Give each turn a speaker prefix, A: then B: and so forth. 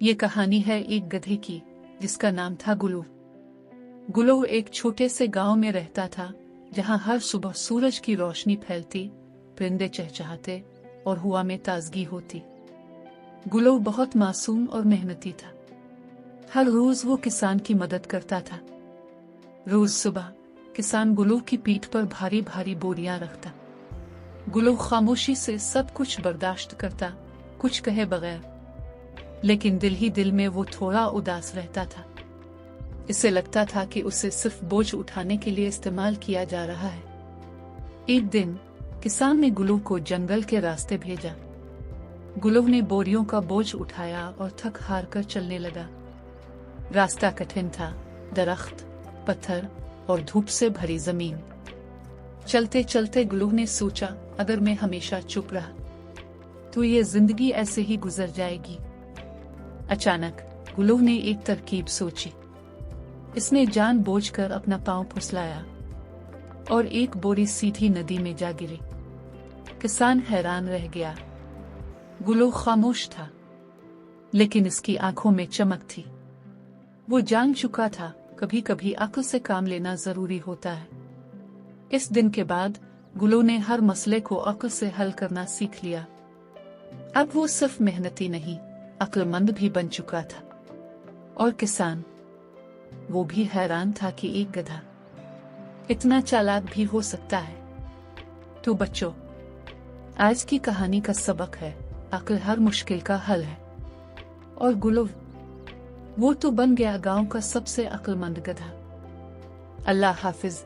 A: ये कहानी है एक गधे की जिसका नाम था गुलू। गुलू एक छोटे से गांव में रहता था जहां हर सुबह सूरज की रोशनी फैलती, परिंदे चहचहाते और हवा में ताजगी होती। गुलू बहुत मासूम और मेहनती था। हर रोज वो किसान की मदद करता था। रोज सुबह किसान गुलू की पीठ पर भारी भारी बोरियां रखता। गुलू खामोशी से सब कुछ बर्दाश्त करता, कुछ कहे बगैर, लेकिन दिल ही दिल में वो थोड़ा उदास रहता था। इसे लगता था कि उसे सिर्फ बोझ उठाने के लिए इस्तेमाल किया जा रहा है। एक दिन किसान ने गुलू को जंगल के रास्ते भेजा। गुलू ने बोरियों का बोझ उठाया और थक हार कर चलने लगा। रास्ता कठिन था, दरख्त, पत्थर और धूप से भरी जमीन। चलते चलते गुलू ने सोचा, अगर मैं हमेशा चुप रहा तो ये जिंदगी ऐसे ही गुजर जाएगी। अचानक गुलू ने एक तरकीब सोची। इसने जानबूझकर अपना पांव फुसलाया और एक बोरी सीधी नदी में जा गिरी। किसान हैरान रह गया। गुलू खामोश था, लेकिन इसकी आंखों में चमक थी। वो जान चुका था, कभी कभी अक्ल से काम लेना जरूरी होता है। इस दिन के बाद गुलू ने हर मसले को अक्ल से हल करना सीख लिया। अब वो सिर्फ मेहनती नहीं, अक्लमंद भी बन चुका था। और किसान, वो भी हैरान था कि एक गधा इतना चालाक भी हो सकता है। तो बच्चों, आज की कहानी का सबक है, अक्ल हर मुश्किल का हल है। और गुलू, वो तो बन गया गांव का सबसे अक्लमंद गधा। अल्लाह हाफिज।